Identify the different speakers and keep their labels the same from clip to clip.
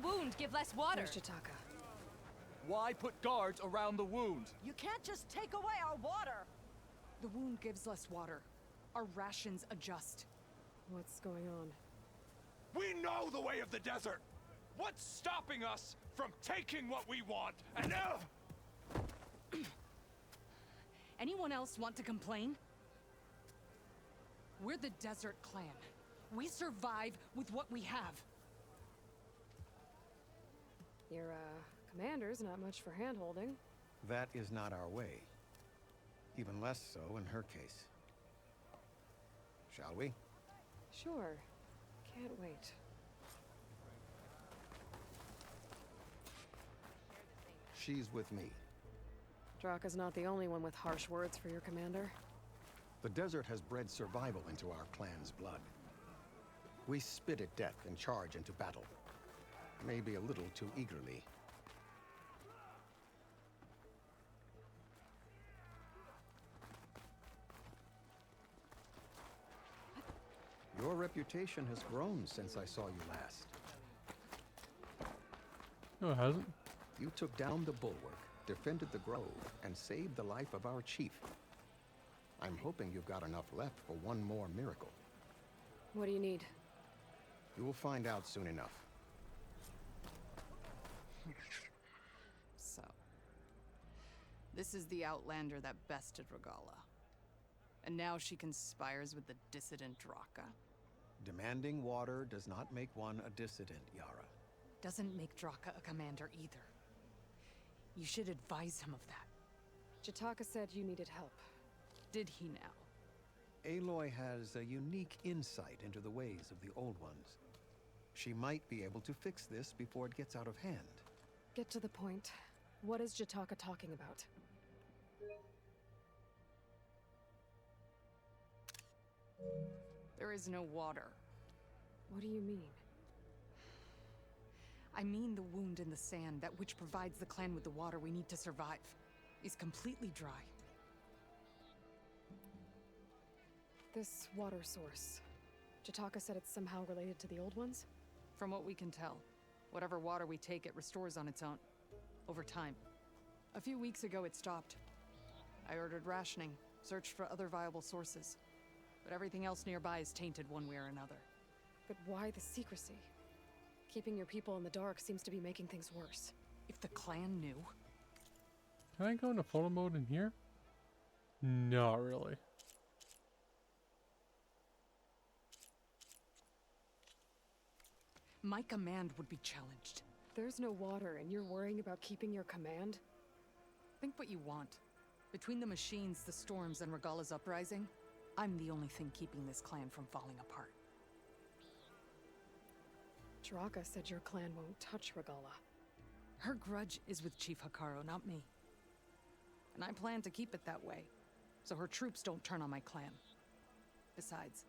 Speaker 1: wound give less water?
Speaker 2: There's Jataka.
Speaker 3: Why put guards around the wound?
Speaker 4: You can't just take away our water!
Speaker 2: The wound gives less water. Our rations adjust. What's going on?
Speaker 5: We know the way of the desert! What's stopping us from taking what we want? And
Speaker 2: Anyone else want to complain? We're the Desert Clan. We survive with what we have.
Speaker 6: Your, commander's not much for hand-holding.
Speaker 7: That is not our way. Even less so in her case. Shall we?
Speaker 6: Sure. Can't wait.
Speaker 7: She's with me.
Speaker 6: Draka's not the only one with harsh words for your commander.
Speaker 7: The desert has bred survival into our clan's blood. We spit at death and charge into battle. Maybe a little too eagerly. Your reputation has grown since I saw you last.
Speaker 8: No, it hasn't.
Speaker 7: You took down the bulwark, defended the grove, and saved the life of our chief. I'm hoping you've got enough left for one more miracle.
Speaker 6: What do you need?
Speaker 7: You will find out soon enough.
Speaker 2: So, this is the Outlander that bested Regalla. And now she conspires with the dissident Draka.
Speaker 7: Demanding water does not make one a dissident, Yara.
Speaker 2: Doesn't make Draka a commander either. You should advise him of that.
Speaker 6: Jataka said you needed help.
Speaker 2: Did he now?
Speaker 7: Aloy has a unique insight into the ways of the Old Ones. She might be able to fix this before it gets out of hand.
Speaker 6: Get to the point. What is Jataka talking about?
Speaker 2: There is no water.
Speaker 6: What do you mean?
Speaker 2: I mean the wound in the sand, that which provides the clan with the water we need to survive, is completely dry.
Speaker 6: This water source. Jataka said it's somehow related to the Old Ones?
Speaker 2: From what we can tell, whatever water we take, it restores on its own. Over time. A few weeks ago, it stopped. I ordered rationing, searched for other viable sources. But everything else nearby is tainted one way or another.
Speaker 6: But why the secrecy? Keeping your people in the dark seems to be making things worse.
Speaker 2: If the clan knew...
Speaker 8: Can I go into photo mode in here? Not really.
Speaker 2: My command would be challenged.
Speaker 6: There's no water and you're worrying about keeping your command?
Speaker 2: Think what you want. Between the machines, the storms, and Regalla's uprising, I'm the only thing keeping this clan from falling apart.
Speaker 6: Draka said your clan won't touch Regalla.
Speaker 2: Her grudge is with Chief Hekarro, not me. And I plan to keep it that way, so her troops don't turn on my clan. Besides,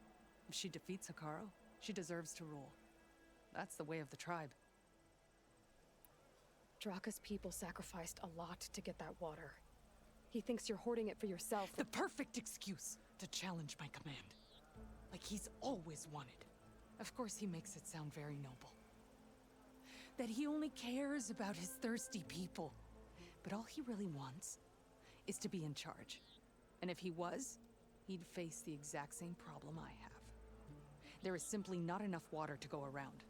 Speaker 2: if she defeats Hekarro, she deserves to rule. That's the way of the tribe.
Speaker 6: Draka's people sacrificed a lot to get that water. He thinks you're hoarding it for yourself.
Speaker 2: The perfect excuse to challenge my command. Like he's always wanted. Of course he makes it sound very noble. That he only cares about his thirsty people. But all he really wants is to be in charge. And if he was, he'd face the exact same problem I have. There is simply not enough water to go around.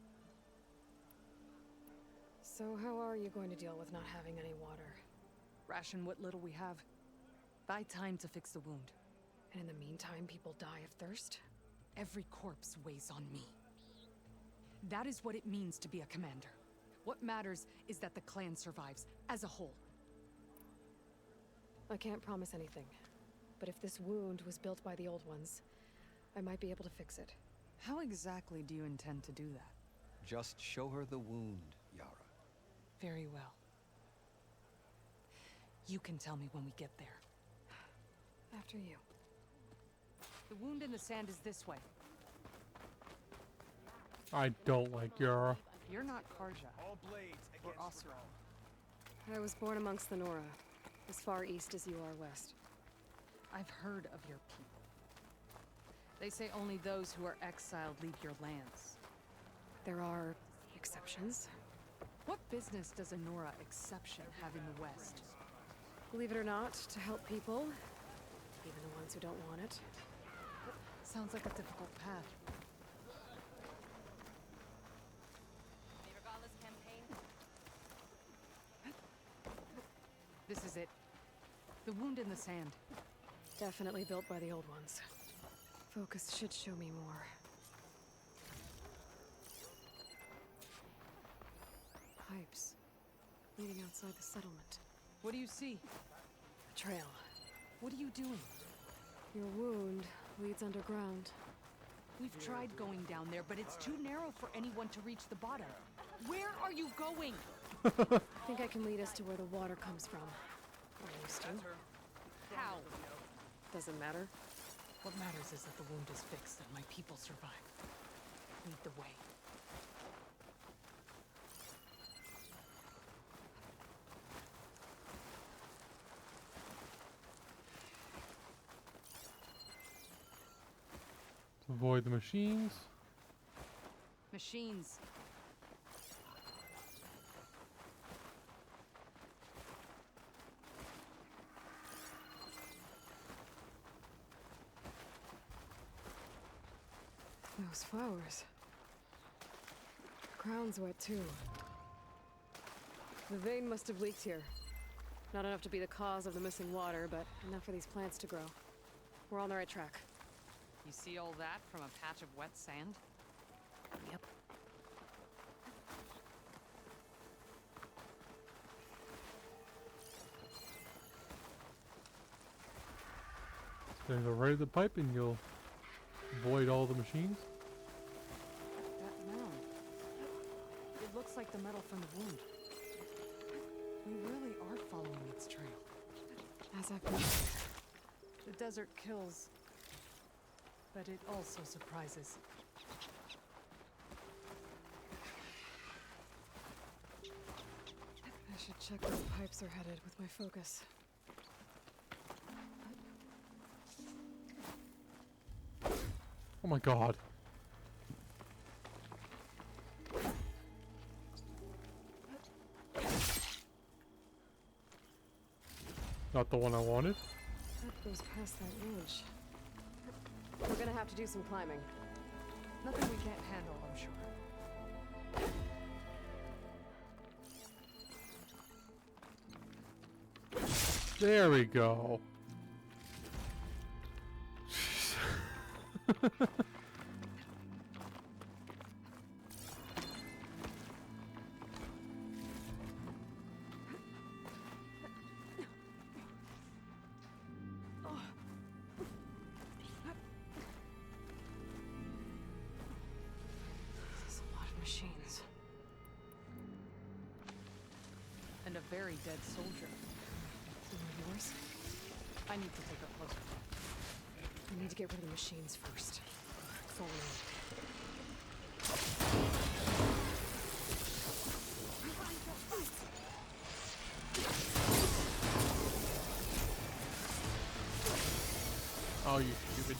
Speaker 6: So how are you going to deal with not having any water?
Speaker 2: Ration what little we have. Buy time to fix the wound.
Speaker 6: And in the meantime, people die of thirst?
Speaker 2: Every corpse weighs on me. That is what it means to be a commander. What matters is that the clan survives, as a whole.
Speaker 6: I can't promise anything. But if this wound was built by the Old Ones, I might be able to fix it.
Speaker 2: How exactly do you intend to do that?
Speaker 7: Just show her the wound, Yara.
Speaker 2: Very well. You can tell me when we get there.
Speaker 6: After you.
Speaker 2: The wound in the sand is this way.
Speaker 8: I don't like Yara.
Speaker 2: You're not Karja,
Speaker 5: all blades
Speaker 2: or
Speaker 5: against
Speaker 2: Oseram.
Speaker 6: I was born amongst the Nora, as far east as you are west.
Speaker 2: I've heard of your people. They say only those who are exiled leave your lands.
Speaker 6: There are exceptions.
Speaker 2: What business does Anora Exception have in the West?
Speaker 6: Believe it or not, to help people, even the ones who don't want it.
Speaker 2: Sounds like a difficult path. This is it. The wound in the sand.
Speaker 6: Definitely built by the old ones. Focus should show me more. Pipes leading outside the settlement.
Speaker 2: What do you see?
Speaker 6: A trail.
Speaker 2: What are you doing?
Speaker 6: Your wound leads underground.
Speaker 2: We've tried going down there, but it's too narrow for anyone to reach the bottom. Where are you going?
Speaker 6: I think I can lead us to where the water comes from. Or used to.
Speaker 2: How?
Speaker 6: Doesn't matter.
Speaker 2: What matters is that the wound is fixed and my people survive. Lead the way.
Speaker 8: Avoid the machines.
Speaker 2: Machines.
Speaker 6: Those flowers. Ground's wet too. The vein must have leaked here. Not enough to be the cause of the missing water, but enough for these plants to grow. We're on the right track.
Speaker 2: You see all that from a patch of wet sand?
Speaker 6: Yep.
Speaker 8: Then go right at the pipe and you'll avoid all the machines.
Speaker 2: That mound. It looks like the metal from the wound. We really are following its trail.
Speaker 6: As I've been.
Speaker 2: The desert kills, but it also surprises.
Speaker 6: I should check where the pipes are headed with my focus.
Speaker 8: Oh my god. Not the one I wanted.
Speaker 6: That goes past that ridge. We're gonna have to do some climbing.
Speaker 2: Nothing we can't handle, I'm sure.
Speaker 8: There we go.
Speaker 6: This is a lot of machines.
Speaker 2: And a very dead soldier.
Speaker 6: Some of yours?
Speaker 2: I need to take a closer look.
Speaker 6: We need to get rid of the machines first. Follow me.
Speaker 8: Oh, you stupid.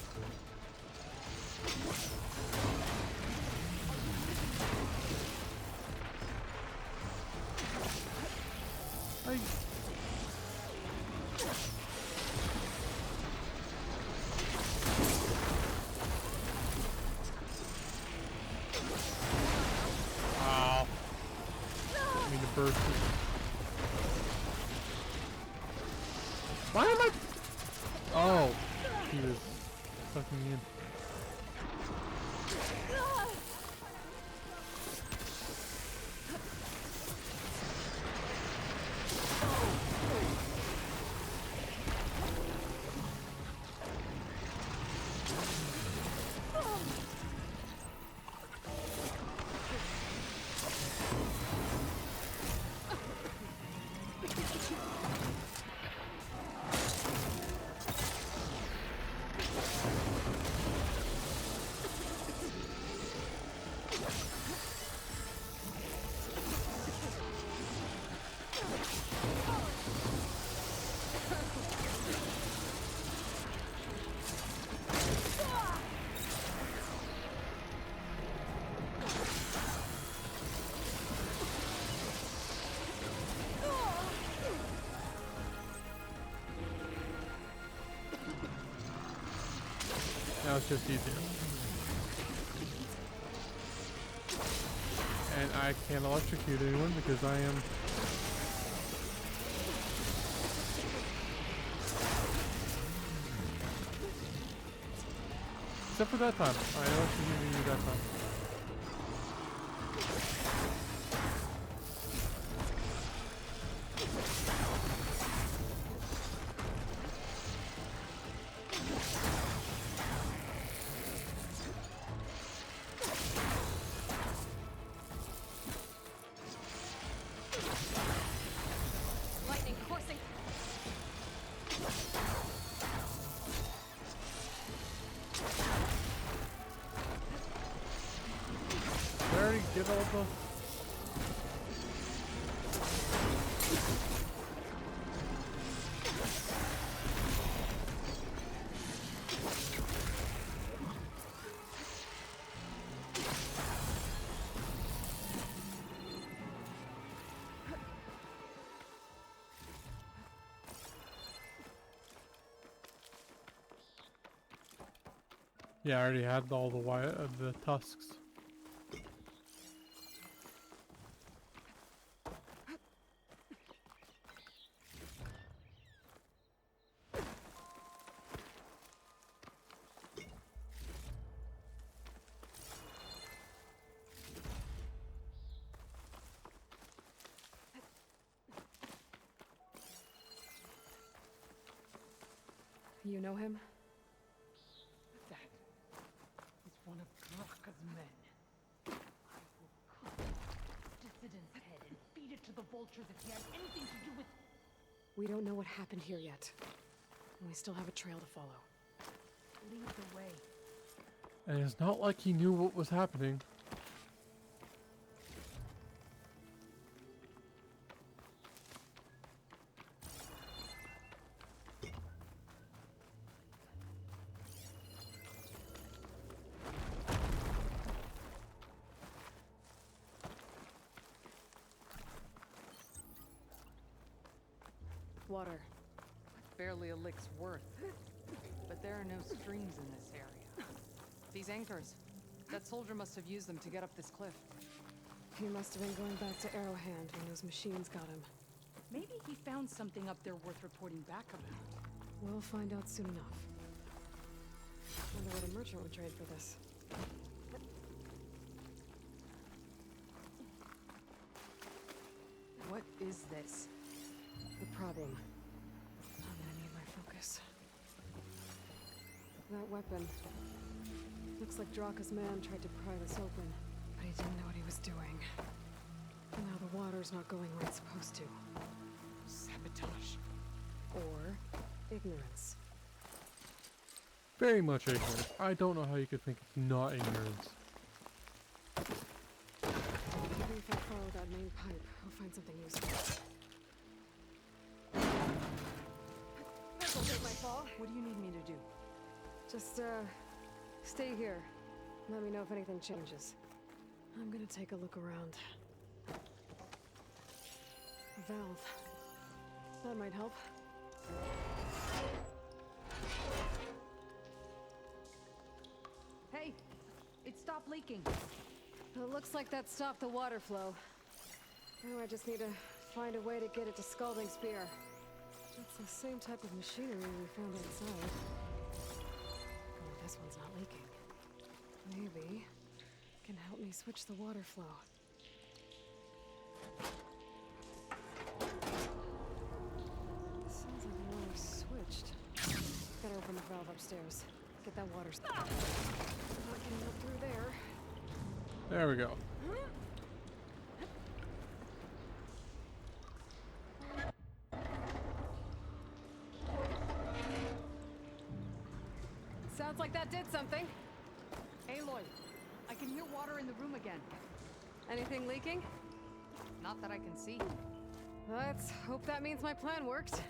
Speaker 8: Wow. I mean to burst it. Why am I? Oh, he was sucking me in. Now it's just easier. And I can't electrocute anyone because I am... Except for that time. I electrocuted you that time.
Speaker 6: Lightning coursing.
Speaker 8: I already did all the... Yeah, I already had all the wire of the tusks.
Speaker 6: You know him?
Speaker 2: That is one of Draka's men. I will cut Dissident's head and feed it to the vultures if he has anything to do with...
Speaker 6: We don't know what happened here yet. We still have a trail to follow.
Speaker 2: Lead the way.
Speaker 8: And it's not like he knew what was happening.
Speaker 6: Water.
Speaker 2: Barely a lick's worth. But there are no streams in this area. These anchors. That soldier must have used them to get up this cliff.
Speaker 6: He must have been going back to Arrowhand when those machines got him.
Speaker 2: Maybe he found something up there worth reporting back about.
Speaker 6: We'll find out soon enough. Wonder what a merchant would trade for this.
Speaker 2: What is this?
Speaker 6: The problem. I'm gonna need my focus. That weapon. Looks like Draka's man tried to pry this open, but he didn't know what he was doing. And now the water's not going where it's supposed to.
Speaker 2: Sabotage.
Speaker 6: Or ignorance.
Speaker 8: Very much ignorance. I don't know how you could think it's not ignorance.
Speaker 6: Maybe if I follow that main pipe, I'll find something useful. This'll take my fall.
Speaker 2: What do you need me to do?
Speaker 6: Just, stay here. Let me know if anything changes. I'm gonna take a look around. A valve. That might help.
Speaker 2: Hey! It stopped leaking.
Speaker 6: It looks like that stopped the water flow. Now I just need to find a way to get it to Scalding Spear. It's the same type of machinery we found outside. Oh, this one's not leaking. Maybe it can help me switch the water flow. Sounds like the water's switched. Gotta open the valve upstairs. Get that water. Not getting up through there.
Speaker 8: There we go.
Speaker 6: Sounds like that did something.
Speaker 2: Aloy, I can hear water in the room again.
Speaker 6: Anything leaking?
Speaker 2: Not that I can see.
Speaker 6: Let's hope that means my plan worked.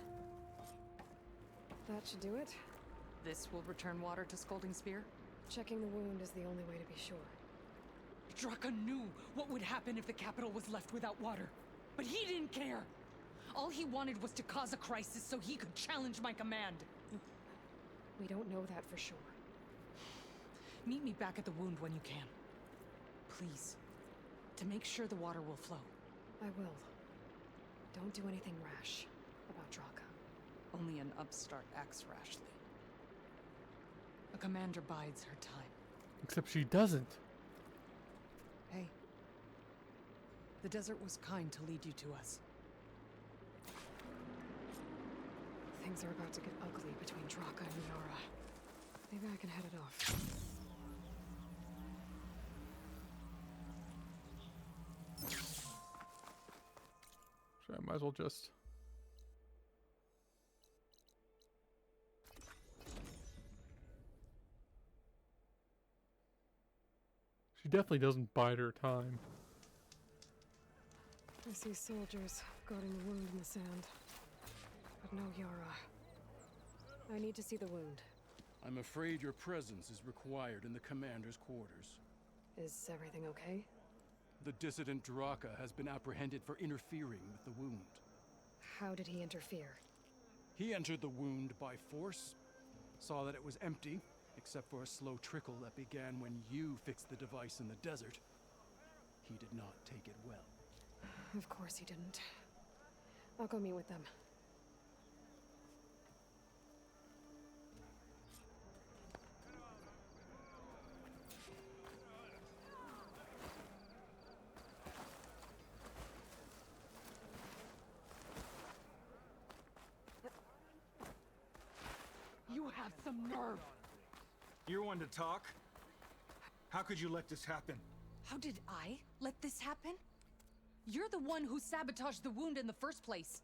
Speaker 6: That should do it.
Speaker 2: This will return water to Scalding Spear?
Speaker 6: Checking the wound is the only way to be sure.
Speaker 2: Draka knew what would happen if the capital was left without water. But he didn't care! All he wanted was to cause a crisis so he could challenge my command.
Speaker 6: We don't know that for sure.
Speaker 2: Meet me back at the wound when you can. Please. To make sure the water will flow.
Speaker 6: I will. Don't do anything rash about Draka.
Speaker 2: Only an upstart acts rashly. A commander bides her time.
Speaker 8: Except she doesn't.
Speaker 2: Hey. The desert was kind to lead you to us.
Speaker 6: Things are about to get ugly between Draka and Yara. Maybe I can head it off.
Speaker 8: So I might as well just... She definitely doesn't bide her time.
Speaker 6: I see soldiers guarding the wound in the sand. But no Yara. I need to see the wound.
Speaker 1: I'm afraid your presence is required in the commander's quarters.
Speaker 6: Is everything okay?
Speaker 1: The dissident Draka has been apprehended for interfering with the wound.
Speaker 6: How did he interfere?
Speaker 1: He entered the wound by force, saw that it was empty, except for a slow trickle that began when you fixed the device in the desert. He did not take it well.
Speaker 6: Of course he didn't. I'll go meet with them.
Speaker 2: You have some nerve!
Speaker 9: You're one to talk? How could you let this happen?
Speaker 2: How did I let this happen? You're the one who sabotaged the wound in the first place.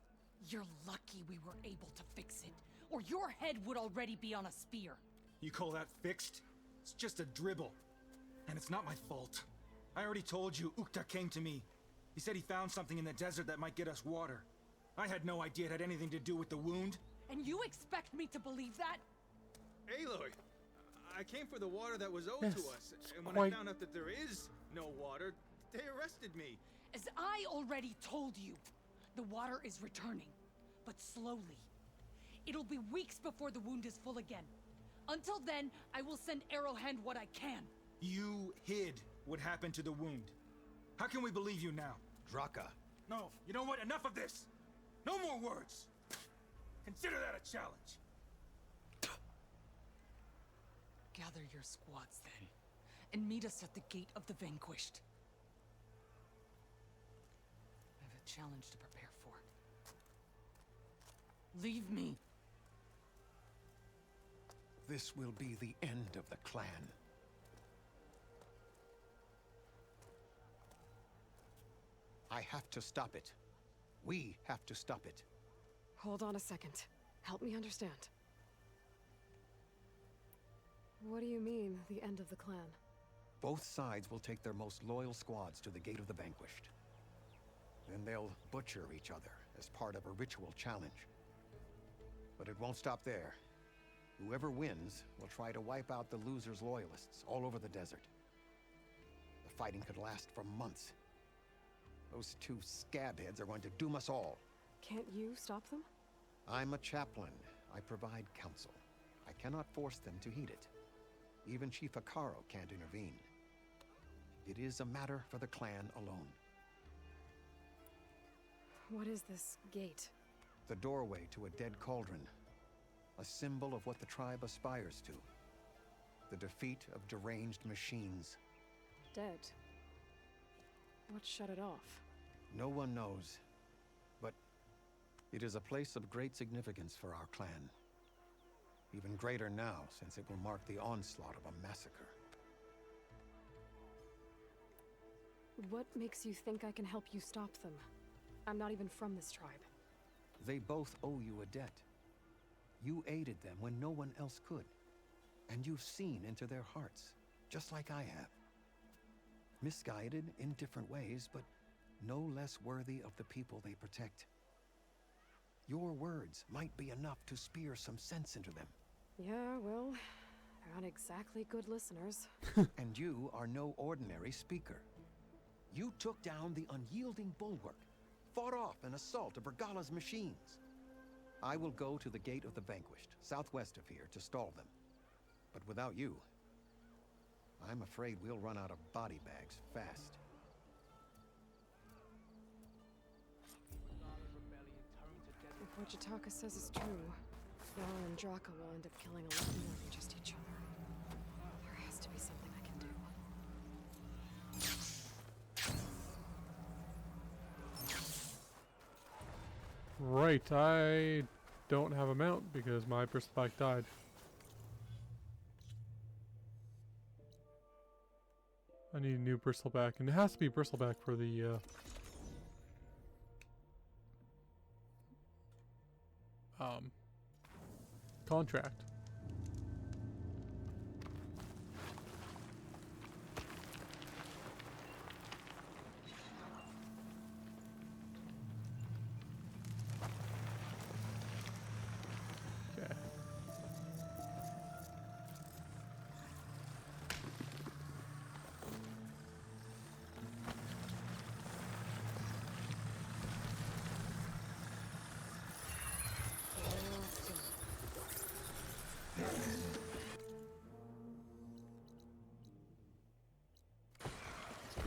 Speaker 2: You're lucky we were able to fix it, or your head would already be on a spear.
Speaker 9: You call that fixed? It's just a dribble. And it's not my fault. I already told you, Ukta came to me. He said he found something in the desert that might get us water. I had no idea it had anything to do with the wound.
Speaker 2: And you expect me to believe that?
Speaker 10: Aloy, I came for the water that was owed
Speaker 8: Yes,
Speaker 10: to us, and when
Speaker 8: quite-
Speaker 10: I found out that there is no water, they arrested me.
Speaker 2: As I already told you, the water is returning, but slowly. It'll be weeks before the wound is full again. Until then, I will send Arrowhand what I can.
Speaker 9: You hid what happened to the wound. How can we believe you now?
Speaker 7: Draka.
Speaker 9: No, you know what? Enough of this! No more words! Consider that a challenge!
Speaker 2: Gather your squads then, and meet us at the Gate of the Vanquished. I have a challenge to prepare for. Leave me.
Speaker 7: This will be the end of the clan. I have to stop it. We have to stop it.
Speaker 6: Hold on a second. Help me understand. What do you mean, the end of the clan?
Speaker 7: Both sides will take their most loyal squads to the Gate of the Vanquished. Then they'll butcher each other as part of a ritual challenge. But it won't stop there. Whoever wins will try to wipe out the loser's loyalists all over the desert. The fighting could last for months. Those two scabheads are going to doom us all.
Speaker 6: Can't you stop them?
Speaker 7: I'm a chaplain. I provide counsel. I cannot force them to heed it. Even Chief Akaro can't intervene. It is a matter for the clan alone.
Speaker 6: What is this gate?
Speaker 7: The doorway to a dead cauldron. A symbol of what the tribe aspires to. The defeat of deranged machines.
Speaker 6: Dead. What shut it off?
Speaker 7: No one knows. But it is a place of great significance for our clan. Even greater now, since it will mark the onslaught of a massacre.
Speaker 6: What makes you think I can help you stop them? I'm not even from this tribe.
Speaker 7: They both owe you a debt. You aided them when no one else could. And you've seen into their hearts, just like I have. Misguided in different ways, but no less worthy of the people they protect. Your words might be enough to spear some sense into them.
Speaker 6: Yeah, well, they're not exactly good listeners.
Speaker 7: And you are no ordinary speaker. You took down the unyielding bulwark, fought off an assault of Regala's machines. I will go to the Gate of the Vanquished, southwest of here, to stall them. But without you, I'm afraid we'll run out of body bags fast.
Speaker 6: If what Jataka says is true, Yara and Draka will end up killing a lot more than just each other. There has to be something I can do.
Speaker 8: Right, I don't have a mount because my bristleback died. I need a new bristleback, and it has to be bristleback for the contract. Okay.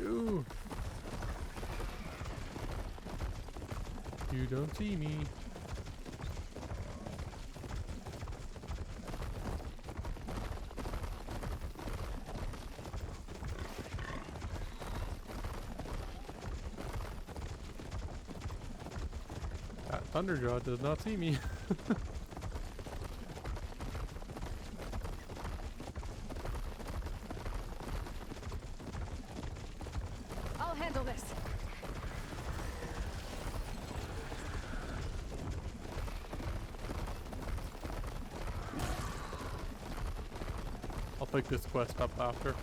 Speaker 8: Ooh. You don't see me. That Thunderjaw does not see me.
Speaker 6: I'll handle this.
Speaker 8: I'll pick this quest up after.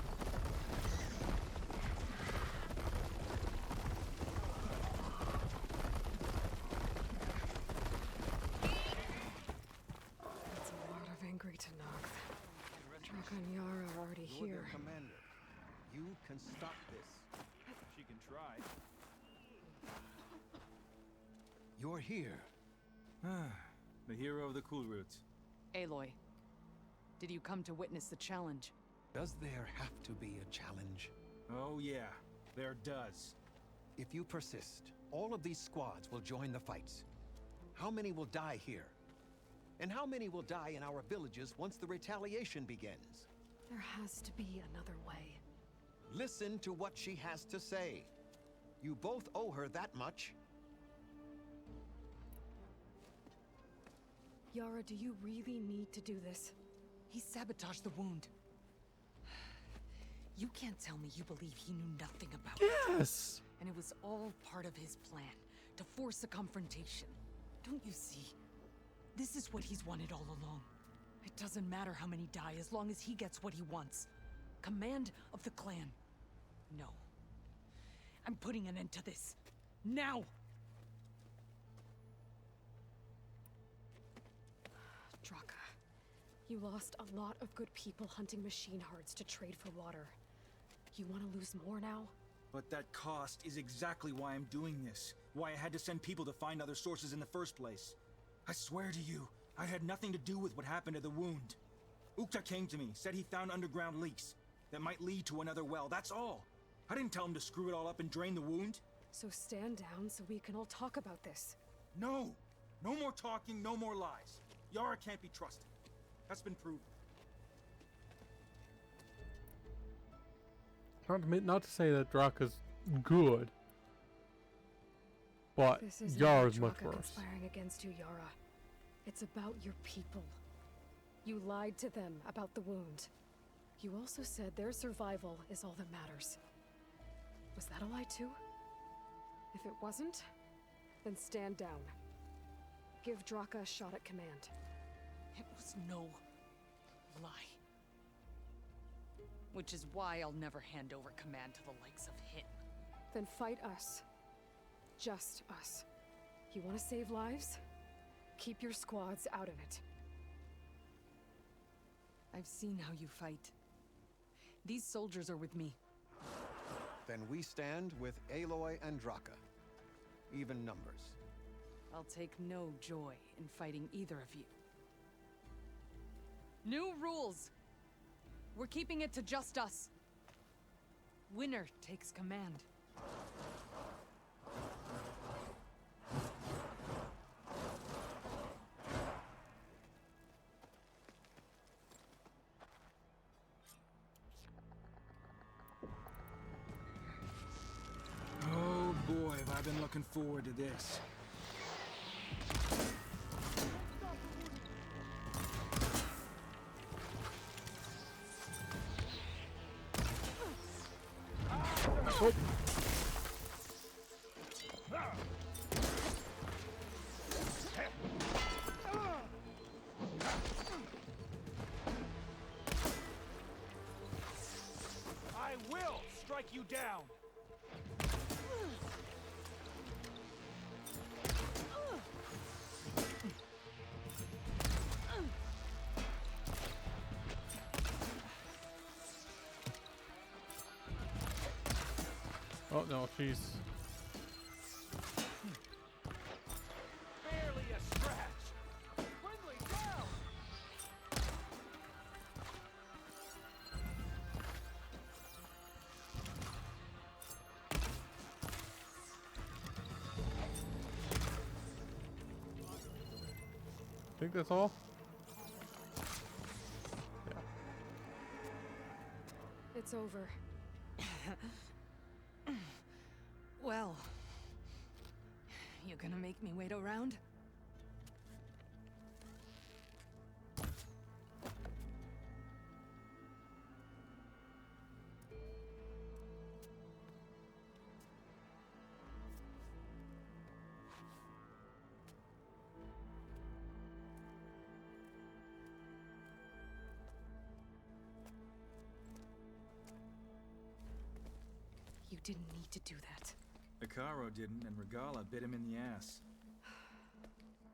Speaker 6: That's a lot of angry Tenakth. Draka and Yara are already
Speaker 7: You're
Speaker 6: here.
Speaker 7: their commander. You can stop this.
Speaker 5: She can try.
Speaker 7: You're here.
Speaker 10: The hero of the Cool Roots.
Speaker 2: Aloy, did you come to witness the challenge?
Speaker 7: Does there have to be a challenge?
Speaker 9: Oh yeah, there does.
Speaker 7: If you persist, all of these squads will join the fights. How many will die here? And how many will die in our villages once the retaliation begins?
Speaker 6: There has to be another way.
Speaker 7: Listen to what she has to say. You both owe her that much.
Speaker 6: Yara, do you really need to do this?
Speaker 2: He sabotaged the wound. You can't tell me you believe he knew nothing about it.
Speaker 8: Yes!
Speaker 2: And it was all part of his plan, to force a confrontation. Don't you see? This is what he's wanted all along. It doesn't matter how many die as long as he gets what he wants. Command of the clan. No. I'm putting an end to this. Now!
Speaker 6: Draka, you lost a lot of good people hunting machine hearts to trade for water. You want to lose more now?
Speaker 9: But that cost is exactly why I'm doing this. Why I had to send people to find other sources in the first place. I swear to you, I had nothing to do with what happened to the wound. Ukta came to me, said he found underground leaks that might lead to another well, that's all. I didn't tell him to screw it all up and drain the wound.
Speaker 6: So stand down so we can all talk about this.
Speaker 9: No! No more talking, no more lies. Yara can't be trusted. That's been proven.
Speaker 8: Not to say that Draka's good, but
Speaker 6: This isn't
Speaker 8: Yara's
Speaker 6: about
Speaker 8: much
Speaker 6: Draka
Speaker 8: worse.
Speaker 6: conspiring against you, Yara. It's about your people. You lied to them about the wound. You also said their survival is all that matters. Was that a lie too? If it wasn't, then stand down. Give Draka a shot at command.
Speaker 2: It was no lie. Which is why I'll never hand over command to the likes of him.
Speaker 6: Then fight us. Just us. You want to save lives? Keep your squads out of it.
Speaker 2: I've seen how you fight. These soldiers are with me.
Speaker 7: Then we stand with Aloy and Draka. Even numbers.
Speaker 2: I'll take no joy in fighting either of you. New rules! We're keeping it to just us. Winner takes command.
Speaker 9: Oh boy, have I been looking forward to this.
Speaker 8: Oh.
Speaker 5: I will strike you down.
Speaker 8: Oh no, she's.
Speaker 5: Barely a scratch. Quinley, down.
Speaker 8: Think that's all? Yeah.
Speaker 6: It's over.
Speaker 2: Well, you gonna make me wait around? You didn't need to do that.
Speaker 9: Icaro didn't, and Regala bit him in the ass.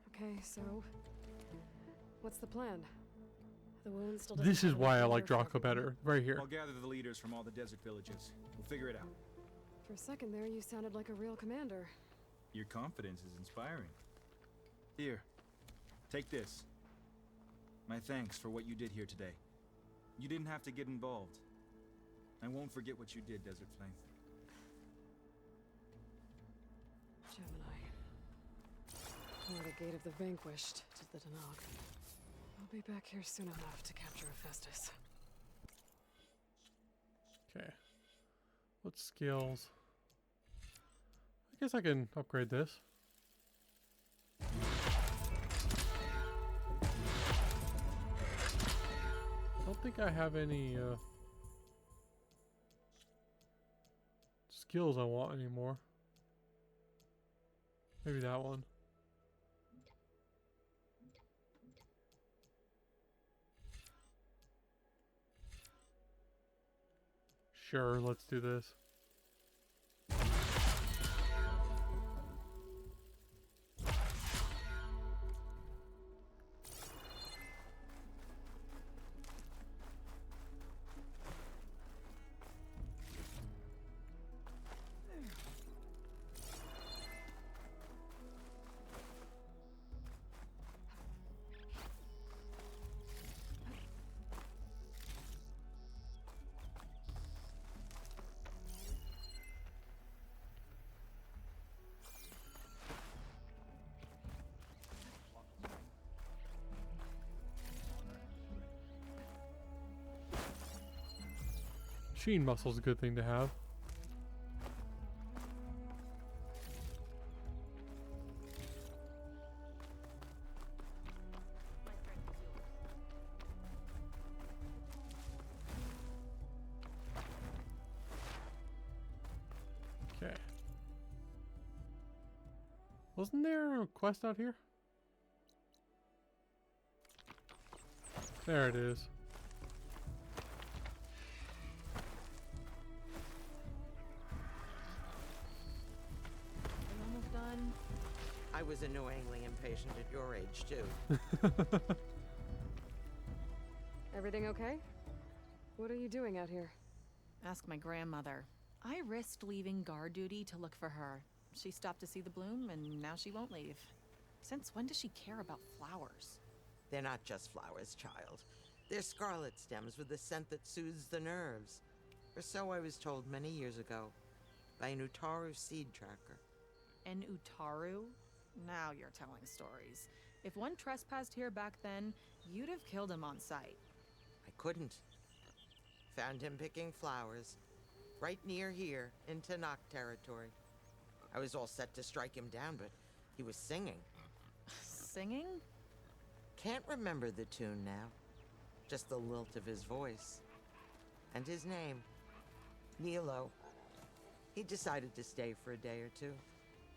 Speaker 6: Okay, so what's the plan? The wound still.
Speaker 8: This is why I like Draco better. Right here.
Speaker 9: I'll gather the leaders from all the desert villages. We'll figure it out.
Speaker 6: For a second there, you sounded like a real commander.
Speaker 9: Your confidence is inspiring. Here, take this. My thanks for what you did here today. You didn't have to get involved. I won't forget what you did, Desert Flame.
Speaker 6: Gemini. Near the Gate of the Vanquished to the Danog. I'll be back here soon enough to capture Hephaestus.
Speaker 8: Okay. What skills? I guess I can upgrade this. I don't think I have any skills I want anymore. Maybe that one. Sure, let's do this. Machine muscle's a good thing to have. Okay. Wasn't there a quest out here? There it is.
Speaker 11: I was annoyingly impatient at your age, too.
Speaker 6: Everything okay? What are you doing out here?
Speaker 12: Ask my grandmother. I risked leaving guard duty to look for her. She stopped to see the bloom, and now she won't leave. Since when does she care about flowers?
Speaker 11: They're not just flowers, child. They're scarlet stems with a scent that soothes the nerves. Or so I was told many years ago by an Utaru seed tracker.
Speaker 12: An Utaru? Now you're telling stories. If one trespassed here back then, you'd have killed him on sight.
Speaker 11: I couldn't. Found him picking flowers, right near here in Tanakh territory. I was all set to strike him down, but he was singing.
Speaker 12: Singing?
Speaker 11: Can't remember the tune now. Just the lilt of his voice. And his name. Nilo. He decided to stay for a day or two.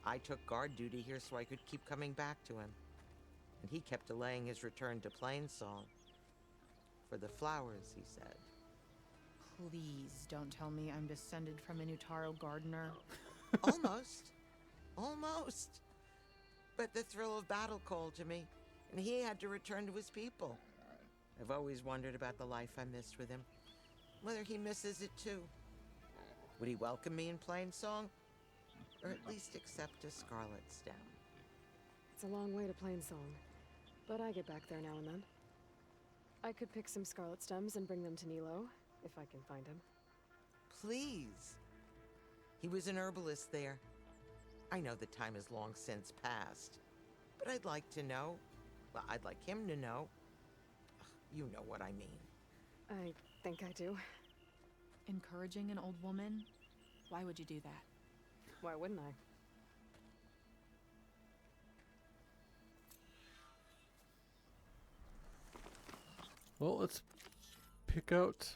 Speaker 11: I took guard duty here so I could keep coming back to him. And he kept delaying his return to Plainsong. For the flowers, he said.
Speaker 12: Please don't tell me I'm descended from an Utaru gardener.
Speaker 11: Almost. Almost. But the thrill of battle called to me, and he had to return to his people. I've always wondered about the life I missed with him. Whether he misses it too. Would he welcome me in Plainsong? Or at least accept a scarlet stem?
Speaker 6: It's a long way to Plainsong, but I get back there now and then. I could pick some scarlet stems and bring them to Nilo, if I can find him.
Speaker 11: Please. He was an herbalist there. I know the time has long since passed, but I'd like to know. Well, I'd like him to know. You know what I mean.
Speaker 6: I think I do.
Speaker 12: Encouraging an old woman? Why would you do that?
Speaker 6: Why wouldn't I?
Speaker 8: Well, let's pick out.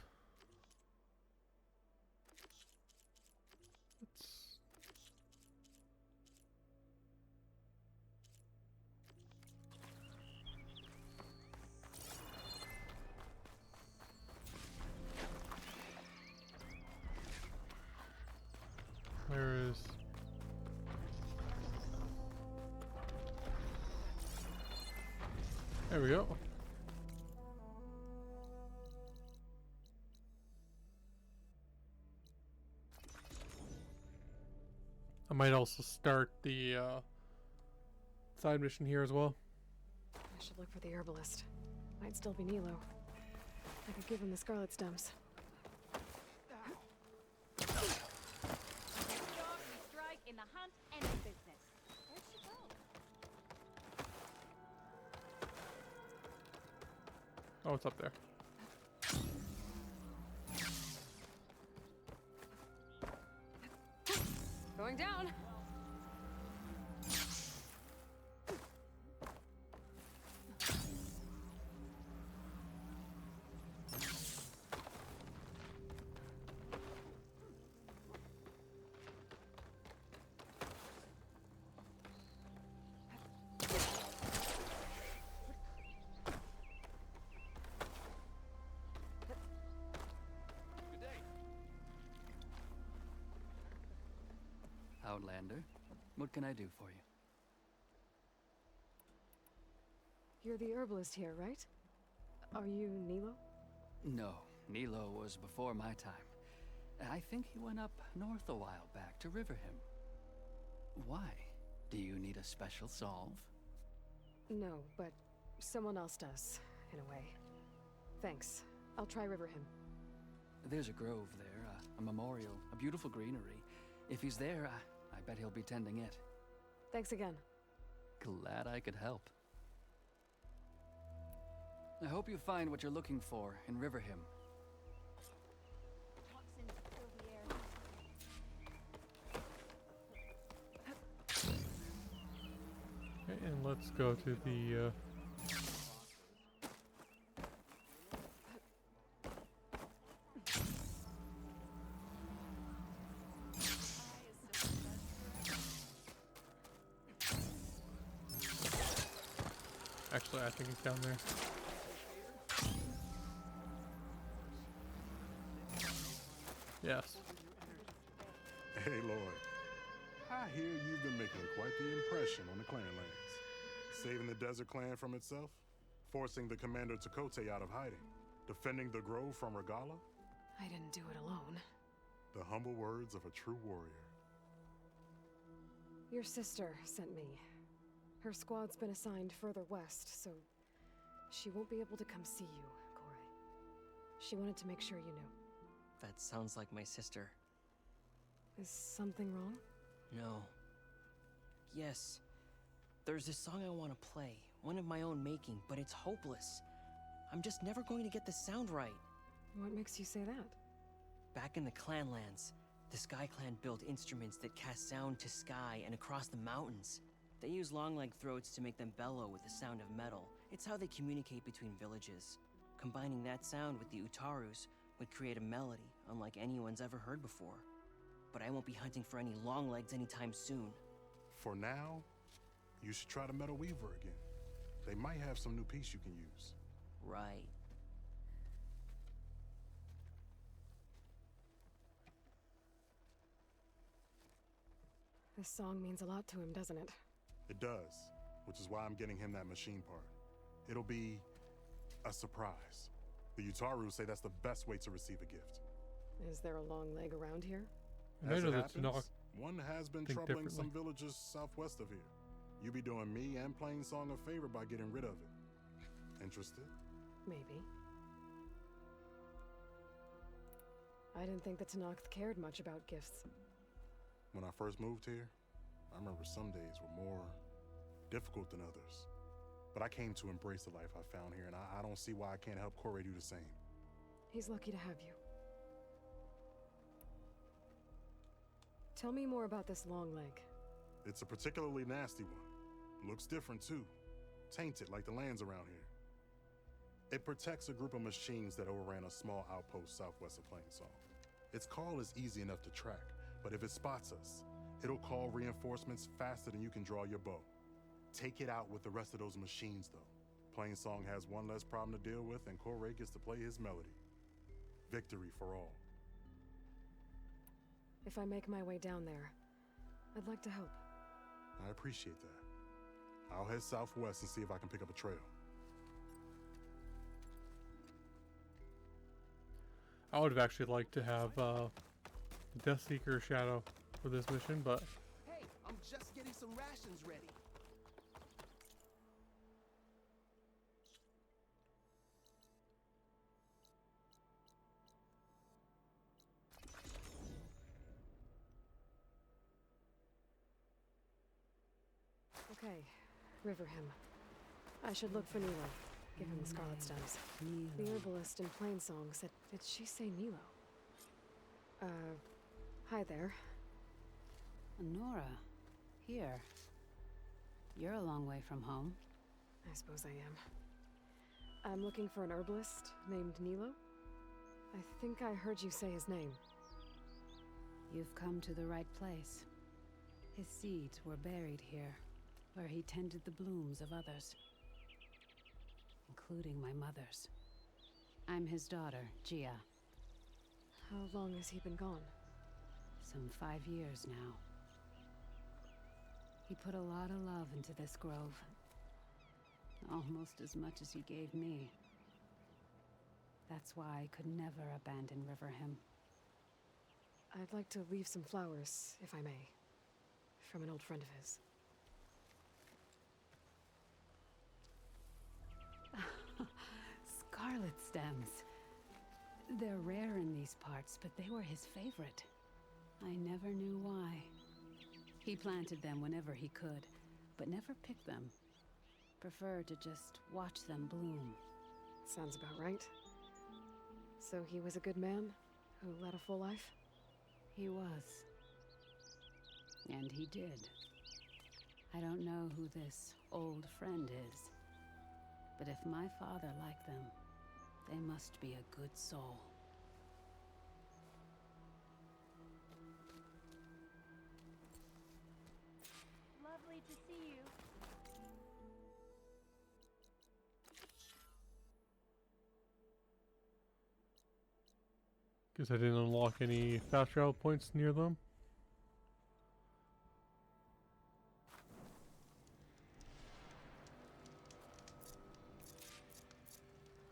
Speaker 8: Where is... There we go. I might also start the side mission here as well.
Speaker 6: I should look for the herbalist. Might still be Nilo. I could give him the scarlet stems.
Speaker 4: Strike in the hunt and in business. Where'd she go?
Speaker 8: Oh, it's up there.
Speaker 6: Going down.
Speaker 3: Outlander, what can I do for you?
Speaker 6: You're the herbalist here, right? Are you Nilo?
Speaker 3: No, Nilo was before my time. I think he went up north a while back to Riverhim. Why? Do you need a special solve?
Speaker 6: No, but someone else does, in a way. Thanks. I'll try Riverhim.
Speaker 3: There's a grove there, a memorial, a beautiful greenery. If he's there, I bet he'll be tending it.
Speaker 6: Thanks again.
Speaker 3: Glad I could help. I hope you find what you're looking for in Riverhim.
Speaker 4: Toxins fill the air.
Speaker 8: Okay, and let's go to the actually, I think it's down there. Yes.
Speaker 13: Hey, Lloyd. I hear you've been making quite the impression on the clan lands. Saving the Desert Clan from itself, forcing the Commander Tekotteh out of hiding, defending the Grove from Regalla.
Speaker 6: I didn't do it alone.
Speaker 13: The humble words of a true warrior.
Speaker 6: Your sister sent me. Her squad's been assigned further west, so she won't be able to come see you, Corey. She wanted to make sure you knew.
Speaker 14: That sounds like my sister.
Speaker 6: Is something wrong?
Speaker 14: No. Yes. There's this song I want to play, one of my own making, but it's hopeless. I'm just never going to get the sound right.
Speaker 6: What makes you say that?
Speaker 14: Back in the Clanlands, the Sky Clan built instruments that cast sound to sky and across the mountains. They use long-leg throats to make them bellow with the sound of metal. It's how they communicate between villages. Combining that sound with the Utarus would create a melody unlike anyone's ever heard before. But I won't be hunting for any longlegs anytime soon.
Speaker 13: For now, you should try the Metal Weaver again. They might have some new piece you can use.
Speaker 14: Right.
Speaker 6: This song means a lot to him, doesn't it?
Speaker 13: It does, which is why I'm getting him that machine part. It'll be a surprise. The Utaru say that's the best way to receive a gift.
Speaker 6: Is there a long leg around here?
Speaker 13: As it
Speaker 8: that's not.
Speaker 13: happens, one has been
Speaker 8: think
Speaker 13: troubling some
Speaker 8: differently.
Speaker 13: villages southwest of here. You be doing me and Plainsong a favor by getting rid of it. Interested?
Speaker 6: Maybe. I didn't think the Tenakth cared much about gifts.
Speaker 13: When I first moved here, I remember some days were more difficult than others. But I came to embrace the life I found here, and I don't see why I can't help Corey do the same.
Speaker 6: He's lucky to have you. Tell me more about this long leg.
Speaker 13: It's a particularly nasty one. Looks different too. Tainted like the lands around here. It protects a group of machines that overran a small outpost southwest of Plainsong. Its call is easy enough to track, but if it spots us, it'll call reinforcements faster than you can draw your bow. Take it out with the rest of those machines though. Plainsong has one less problem to deal with, and Corey gets to play his melody. Victory for all.
Speaker 6: If I make my way down there, I'd like to help.
Speaker 13: I appreciate that. I'll head southwest and see if I can pick up a trail.
Speaker 8: I would have actually liked to have the Deathseeker Shadow for this mission, but
Speaker 15: Hey, I'm just getting some rations ready.
Speaker 6: Okay, Riverhim. I should look for Nilo. Give him the Scarlet Stems. The herbalist in Plainsong said... Did she say Nilo? Hi there.
Speaker 16: Nora, here. You're a long way from home.
Speaker 6: I suppose I am. I'm looking for an herbalist named Nilo. I think I heard you say his name.
Speaker 16: You've come to the right place. His seeds were buried here, where he tended the blooms of others, including my mother's. I'm his daughter, Gia.
Speaker 6: How long has he been gone?
Speaker 16: Some 5 years now. He put a lot of love into this grove. Almost as much as he gave me. That's why I could never abandon Riverhim.
Speaker 6: I'd like to leave some flowers, if I may. From an old friend of his.
Speaker 16: Scarlet stems. They're rare in these parts, but they were his favorite. I never knew why. He planted them whenever he could, but never picked them. Preferred to just watch them bloom.
Speaker 6: Sounds about right. So he was a good man who led a full life?
Speaker 16: He was. And he did. I don't know who this old friend is, but if my father liked them, they must be a good soul.
Speaker 4: Lovely to see you.
Speaker 8: guess I didn't unlock any fast travel points near them.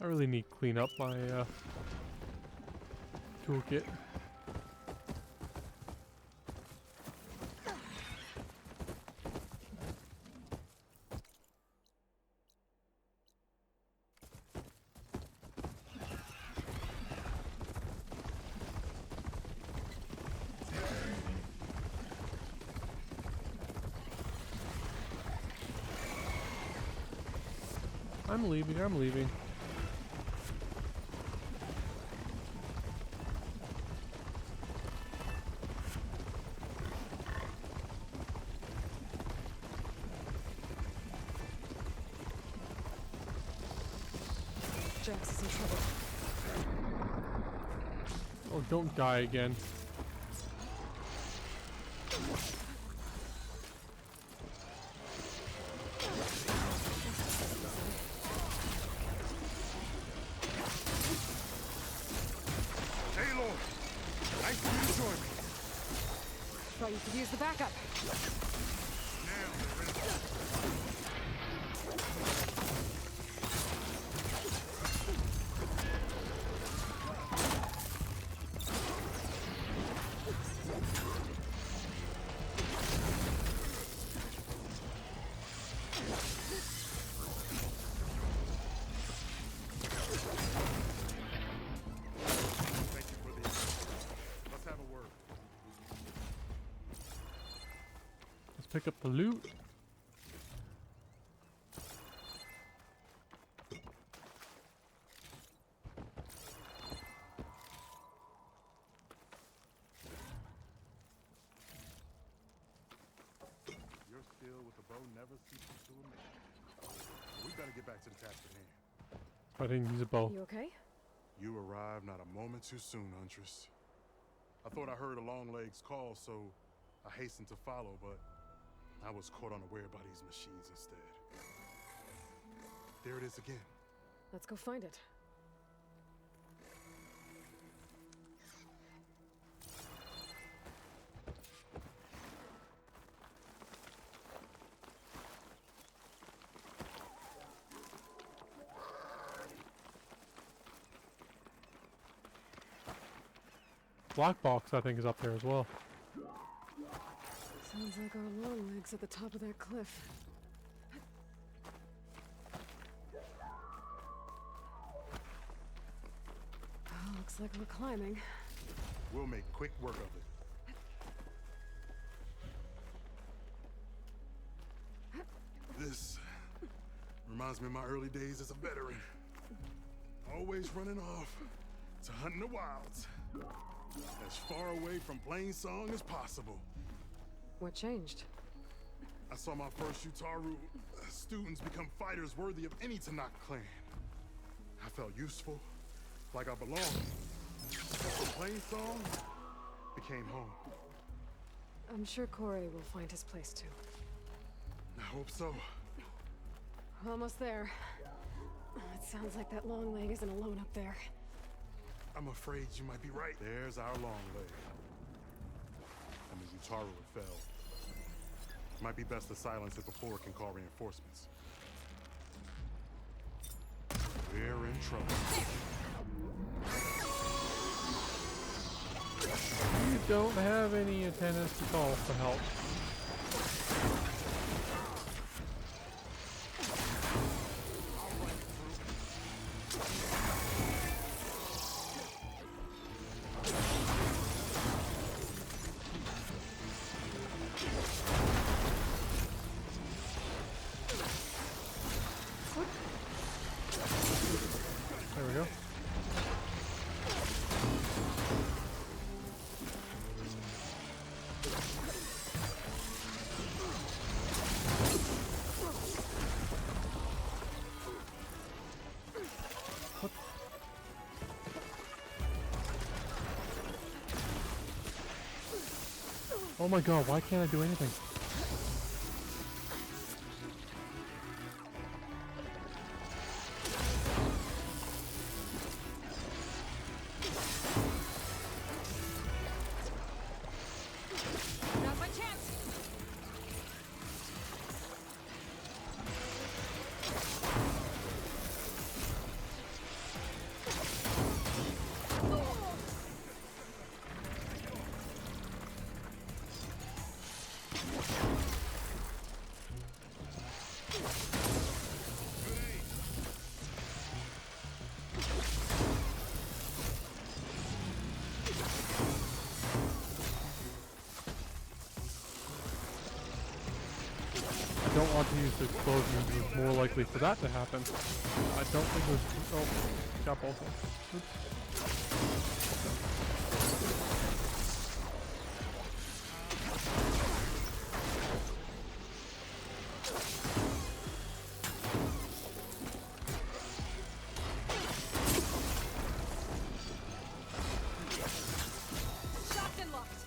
Speaker 8: I really need to clean up my toolkit. I'm leaving, I'm leaving.
Speaker 6: Jax is in trouble.
Speaker 8: Oh, don't die again.
Speaker 13: Aloy! Nice to meet you.
Speaker 6: Thought you could use the backup.
Speaker 8: Pick up the loot.
Speaker 13: Your skill with the bow never ceases to amaze me. We better get back to the task at hand.
Speaker 8: I didn't use a bow.
Speaker 6: You okay?
Speaker 13: You arrived not a moment too soon, Huntress. I thought I heard a Longlegs call, so I hastened to follow, but I was caught unaware by these machines instead. There it is again.
Speaker 6: Let's go find it.
Speaker 8: Black box, I think, is up there as well.
Speaker 6: Sounds like our long legs at the top of that cliff. Oh, looks like we're climbing.
Speaker 13: We'll make quick work of it. This reminds me of my early days as a veteran. Always running off to hunt in the wilds. As far away from Plainsong as possible.
Speaker 6: What changed?
Speaker 13: I saw my first Utaru students become fighters worthy of any Tanakh clan. I felt useful, like I belonged. So Plainsong became home.
Speaker 6: I'm sure Corey will find his place too.
Speaker 13: I hope so.
Speaker 6: We're almost there. It sounds like that long leg isn't alone up there.
Speaker 13: I'm afraid you might be right. There's our long leg. And the Utaru had fell. Might be best to silence it before it can call reinforcements. We're in trouble.
Speaker 8: You don't have any antennas to call for help. There we go. Oh my god, why can't I do anything?
Speaker 4: Not my chance.
Speaker 8: I don't want to use the explosions, it's more likely for that to happen. I don't think there's... Oh, got both of them. Oops.
Speaker 6: Shocked and locked.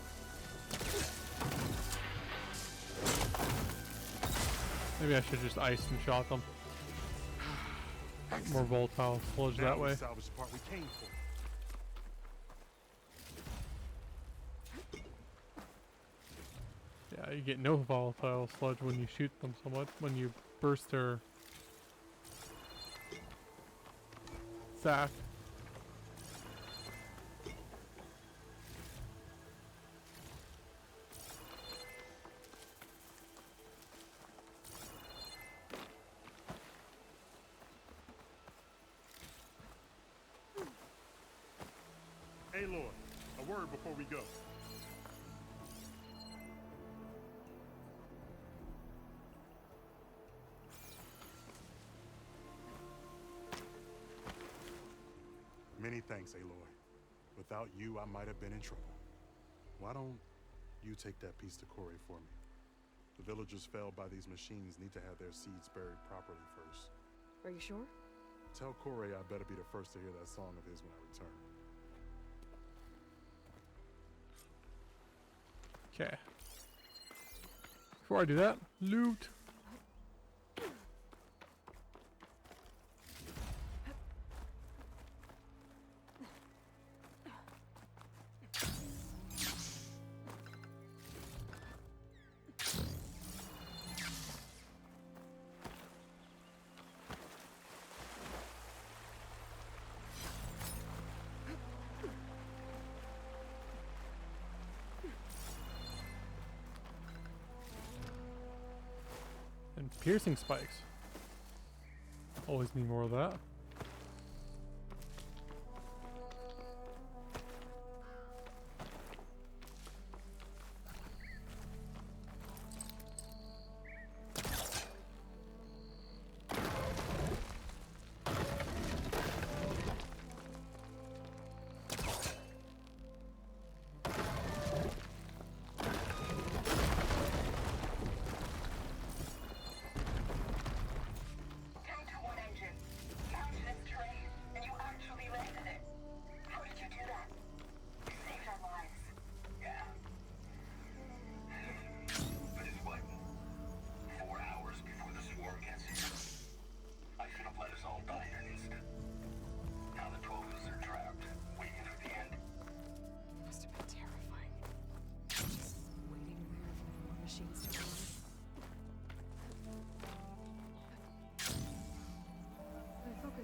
Speaker 8: Maybe I should just ice and shot them. More volatile sludge
Speaker 13: Now
Speaker 8: that
Speaker 13: we
Speaker 8: way.
Speaker 13: salvage the part we came for.
Speaker 8: Yeah, you get no volatile sludge when you shoot them somewhat. When you burst their sack.
Speaker 13: Aloy, a word before we go. Many thanks, Aloy. Without you, I might have been in trouble. Why don't you take that piece to Corey for me? The villagers felled by these machines need to have their seeds buried properly first.
Speaker 6: Are you sure?
Speaker 13: Tell Corey I better be the first to hear that song of his when I return.
Speaker 8: Okay. Before I do that, loot. And piercing spikes. Always need more of that.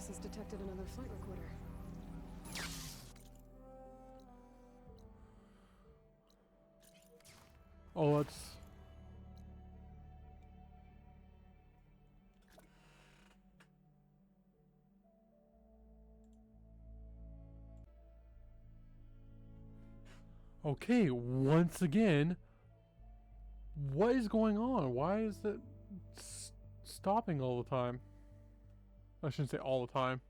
Speaker 6: Has detected another flight recorder.
Speaker 8: Oh, that's... Okay, once again, what is going on? Why is it stopping all the time? I shouldn't say all the time.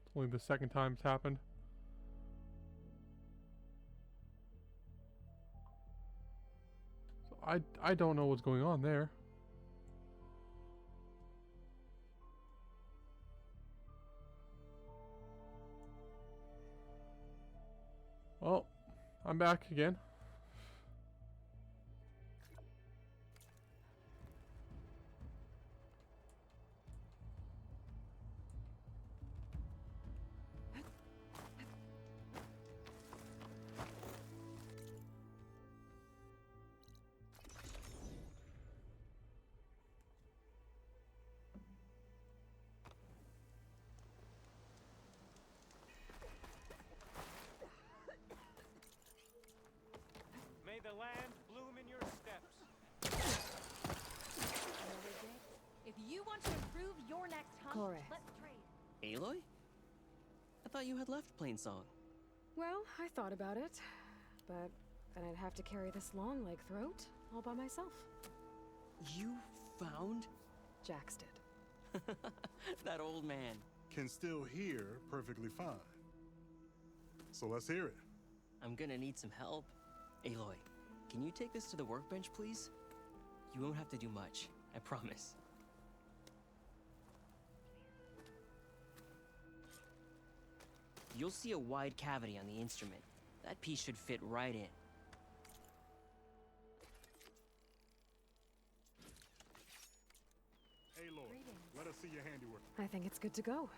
Speaker 8: It's only the second time it's happened. So I don't know what's going on there. Well, I'm back again.
Speaker 5: May the land bloom in your steps.
Speaker 4: If you want to improve your next hunt,
Speaker 6: Corey.
Speaker 4: let's trade.
Speaker 14: Aloy? I thought you had left Plainsong.
Speaker 6: Well, I thought about it, but then I'd have to carry this long leg throat all by myself.
Speaker 14: You found
Speaker 6: Jax did.
Speaker 14: That old man.
Speaker 13: Can still hear perfectly fine. So let's hear it.
Speaker 14: I'm gonna need some help. Aloy, can you take this to the workbench, please? You won't have to do much, I promise. You'll see a wide cavity on the instrument. That piece should fit right in.
Speaker 13: Aloy, let us see your handiwork.
Speaker 6: I think it's good to go.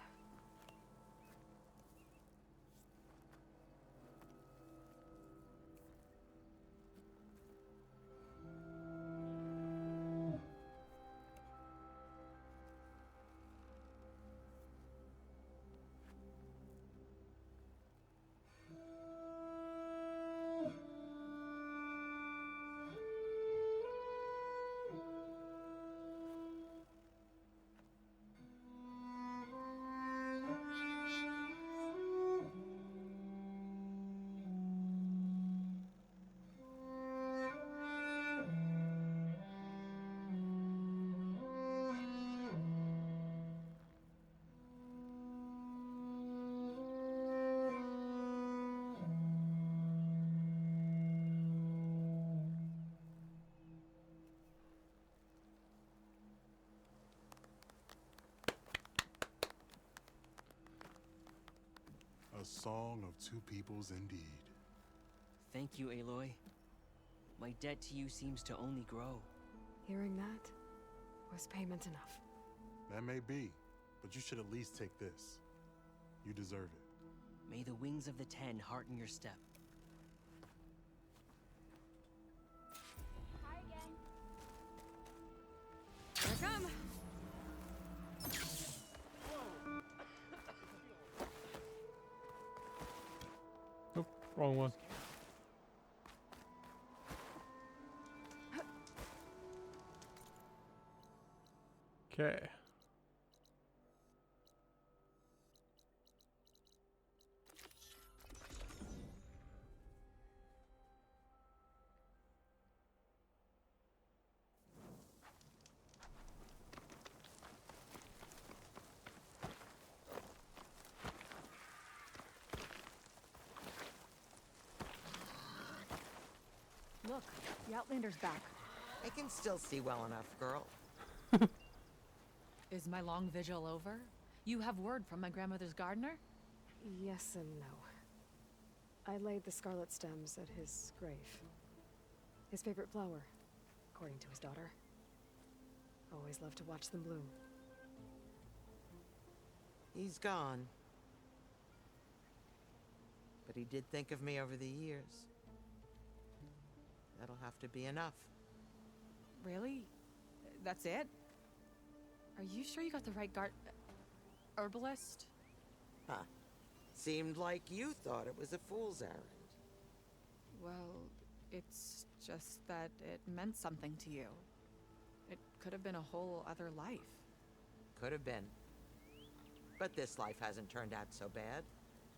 Speaker 13: A song of two peoples indeed.
Speaker 14: Thank you, Aloy. My debt to you seems to only grow.
Speaker 6: Hearing that was payment enough.
Speaker 13: That may be, but you should at least take this. You deserve it.
Speaker 14: May the wings of the Ten hearten your step.
Speaker 4: Hi again.
Speaker 6: Here I come.
Speaker 8: Nope, wrong one. Okay.
Speaker 12: Look, the Outlander's back.
Speaker 11: I can still see well enough, girl.
Speaker 12: Is my long vigil over? You have word from my grandmother's gardener?
Speaker 6: Yes and no. I laid the scarlet stems at his grave. His favorite flower, according to his daughter. Always loved to watch them bloom.
Speaker 11: He's gone. But he did think of me over the years. That'll have to be enough.
Speaker 12: Really? That's it? Are you sure you got the right herbalist?
Speaker 11: Huh. Seemed like you thought it was a fool's errand.
Speaker 12: Well, it's just that it meant something to you. It could have been a whole other life.
Speaker 11: Could have been. But this life hasn't turned out so bad.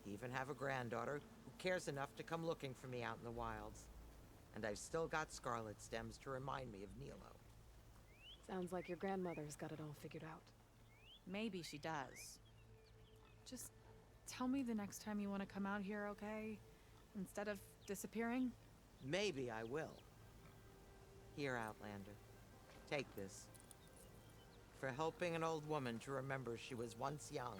Speaker 11: I even have a granddaughter who cares enough to come looking for me out in the wilds. And I've still got scarlet stems to remind me of Nilo.
Speaker 6: Sounds like your grandmother's got it all figured out.
Speaker 12: Maybe she does. Just tell me the next time you want to come out here, okay? Instead of disappearing?
Speaker 11: Maybe I will. Here, Outlander. Take this. For helping an old woman to remember she was once young.